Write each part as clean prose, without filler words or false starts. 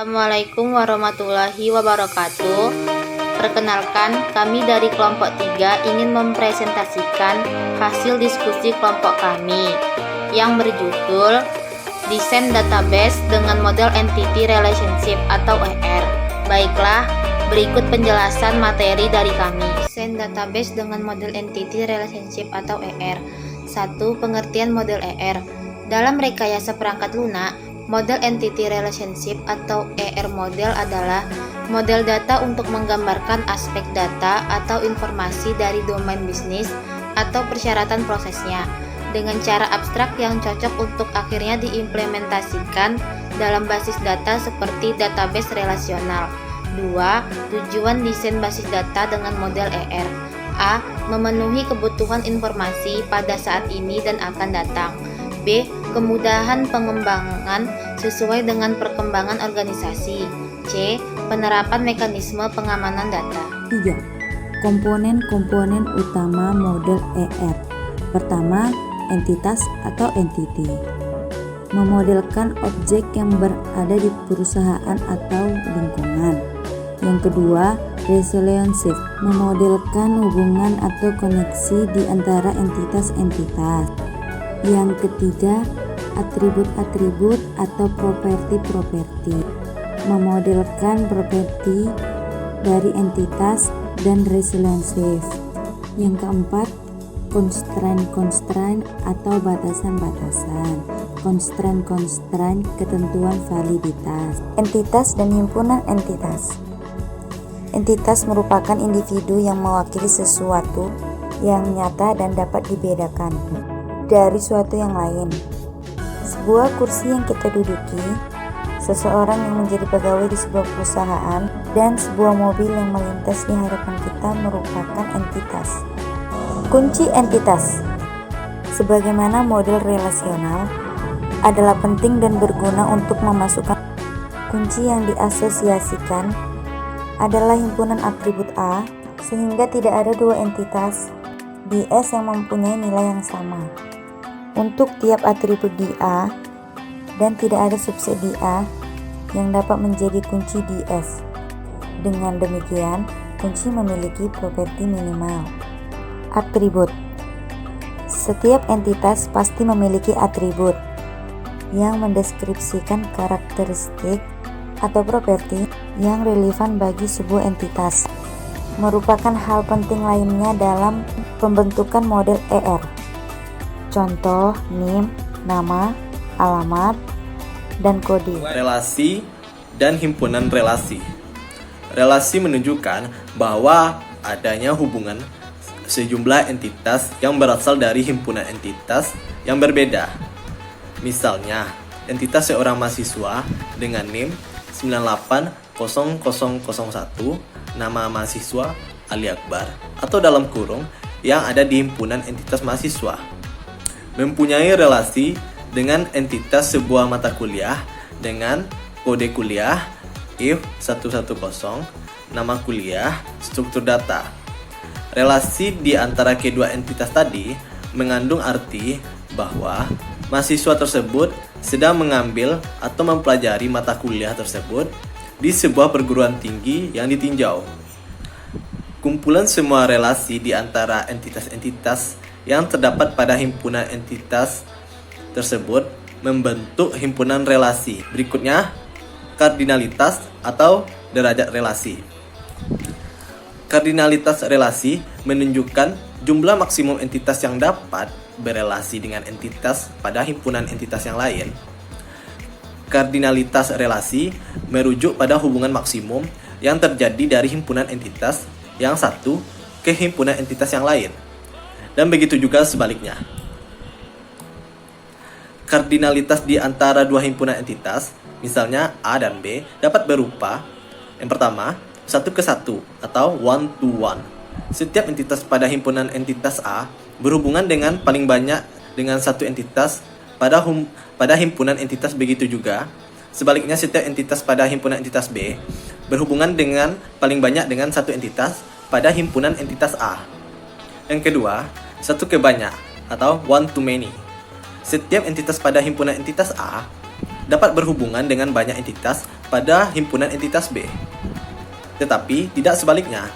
Assalamualaikum warahmatullahi wabarakatuh. Perkenalkan, kami dari kelompok 3 ingin mempresentasikan hasil diskusi kelompok kami yang berjudul Desain Database dengan Model Entity Relationship atau ER. Baiklah, berikut penjelasan materi dari kami. Desain Database dengan Model Entity Relationship atau ER. 1. Pengertian model ER. Dalam rekayasa perangkat lunak, model entity relationship atau ER model adalah model data untuk menggambarkan aspek data atau informasi dari domain bisnis atau persyaratan prosesnya dengan cara abstrak yang cocok untuk akhirnya diimplementasikan dalam basis data seperti database relasional. 2. Tujuan desain basis data dengan model ER. A. Memenuhi kebutuhan informasi pada saat ini dan akan datang. B. Kemudahan pengembangan sesuai dengan perkembangan organisasi. C. Penerapan mekanisme pengamanan data. 3. Komponen-komponen utama model ER. Pertama, entitas atau entity. Memodelkan objek yang berada di perusahaan atau lingkungan. Yang kedua, relationship. Memodelkan hubungan atau koneksi di antara entitas-entitas. Yang ketiga, atribut-atribut atau properti-properti. Memodelkan properti dari entitas dan relationship. Yang keempat, constraint atau batasan-batasan. Constraint ketentuan validitas. Entitas dan himpunan entitas. Entitas merupakan individu yang mewakili sesuatu yang nyata dan dapat dibedakan dari suatu yang lain. Sebuah kursi yang kita duduki, seseorang yang menjadi pegawai di sebuah perusahaan, dan sebuah mobil yang melintas di hadapan kita merupakan entitas. Kunci entitas, sebagaimana model relasional, adalah penting dan berguna untuk memasukkan kunci yang diasosiasikan adalah himpunan atribut A, sehingga tidak ada dua entitas di S yang mempunyai nilai yang sama untuk tiap atribut di A, dan tidak ada subset di A yang dapat menjadi kunci di S. Dengan demikian, kunci memiliki properti minimal. Atribut. Setiap entitas pasti memiliki atribut yang mendeskripsikan karakteristik atau properti yang relevan bagi sebuah entitas. Merupakan hal penting lainnya dalam pembentukan model ER. Contoh, NIM, nama, alamat, dan kode. Relasi dan himpunan relasi. Relasi menunjukkan bahwa adanya hubungan sejumlah entitas yang berasal dari himpunan entitas yang berbeda. Misalnya, entitas seorang mahasiswa dengan NIM 980001, nama mahasiswa Ali Akbar, atau dalam kurung yang ada di himpunan entitas mahasiswa. Mempunyai relasi dengan entitas sebuah mata kuliah dengan kode kuliah IF 110, nama kuliah, struktur data. Relasi di antara kedua entitas tadi mengandung arti bahwa mahasiswa tersebut sedang mengambil atau mempelajari mata kuliah tersebut di sebuah perguruan tinggi yang ditinjau. Kumpulan semua relasi di antara entitas-entitas yang terdapat pada himpunan entitas tersebut membentuk himpunan relasi. Berikutnya, kardinalitas atau derajat relasi. Kardinalitas relasi menunjukkan jumlah maksimum entitas yang dapat berelasi dengan entitas pada himpunan entitas yang lain. Kardinalitas relasi merujuk pada hubungan maksimum yang terjadi dari himpunan entitas yang satu ke himpunan entitas yang lain. Dan begitu juga sebaliknya. Kardinalitas di antara dua himpunan entitas, misalnya A dan B, dapat berupa yang pertama, 1 ke 1 atau 1 to 1. Setiap entitas pada himpunan entitas A berhubungan dengan paling banyak dengan satu entitas pada himpunan entitas, begitu juga sebaliknya setiap entitas pada himpunan entitas B berhubungan dengan paling banyak dengan satu entitas pada himpunan entitas A. Yang kedua, 1 ke banyak atau 1 to many. Setiap entitas pada himpunan entitas A dapat berhubungan dengan banyak entitas pada himpunan entitas B. Tetapi tidak sebaliknya,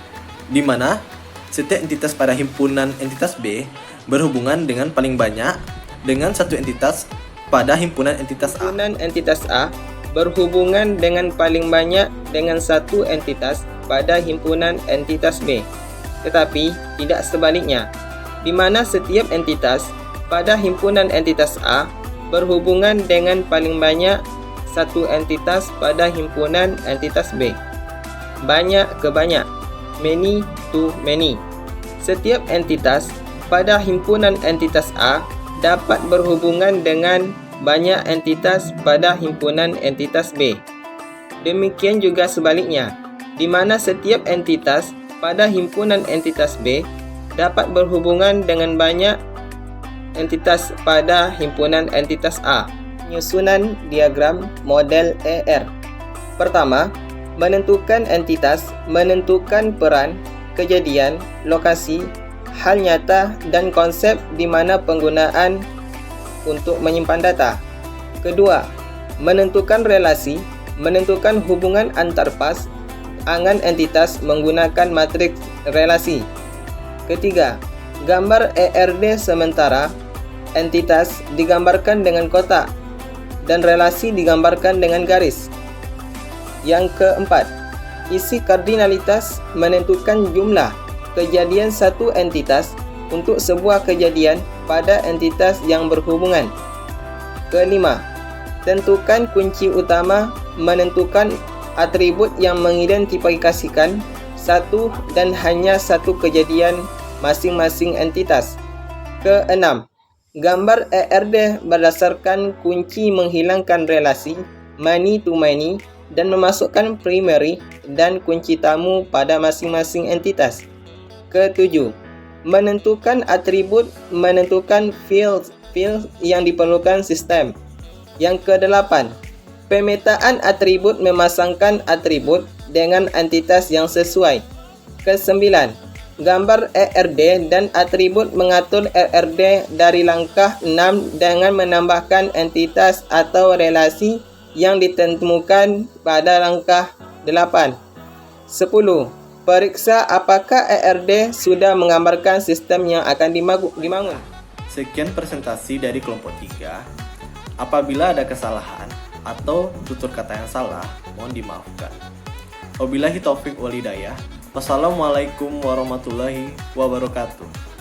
di mana setiap entitas pada himpunan entitas B berhubungan dengan paling banyak dengan satu entitas pada himpunan entitas A. Himpunan entitas A berhubungan dengan paling banyak dengan satu entitas pada himpunan entitas B. Tetapi tidak sebaliknya, di mana setiap entitas pada himpunan entitas A berhubungan dengan paling banyak satu entitas pada himpunan entitas B. Banyak ke banyak, many to many. Setiap entitas pada himpunan entitas A dapat berhubungan dengan banyak entitas pada himpunan entitas B. Demikian juga sebaliknya, di mana setiap entitas pada himpunan entitas B dapat berhubungan dengan banyak entitas pada himpunan entitas A. Penyusunan diagram model ER. Pertama, menentukan entitas, menentukan peran, kejadian, lokasi, hal nyata, dan konsep di mana penggunaan untuk menyimpan data. Kedua, menentukan relasi, menentukan hubungan antar pasangan entitas menggunakan matriks relasi. Ketiga, gambar ERD sementara, entitas digambarkan dengan kotak, dan relasi digambarkan dengan garis. Yang keempat, isi kardinalitas menentukan jumlah kejadian satu entitas untuk sebuah kejadian pada entitas yang berhubungan. Kelima, tentukan kunci utama menentukan atribut yang mengidentifikasikan satu dan hanya satu kejadian masing-masing entitas. Keenam, gambar ERD berdasarkan kunci menghilangkan relasi many to many dan memasukkan primary dan kunci tamu pada masing-masing entitas. Ketujuh, menentukan atribut, menentukan field yang diperlukan sistem. Yang kedelapan, pemetaan atribut, memasangkan atribut dengan entitas yang sesuai. Kesembilan, gambar ERD dan atribut mengatur ERD dari langkah 6 dengan menambahkan entitas atau relasi yang ditemukan pada langkah 8. 10. Periksa apakah ERD sudah menggambarkan sistem yang akan dibangun. Sekian presentasi dari kelompok 3. Apabila ada kesalahan atau tutur kata yang salah, mohon dimaafkan. Wabillahi taufik wal hidayah. Wassalamualaikum warahmatullahi wabarakatuh.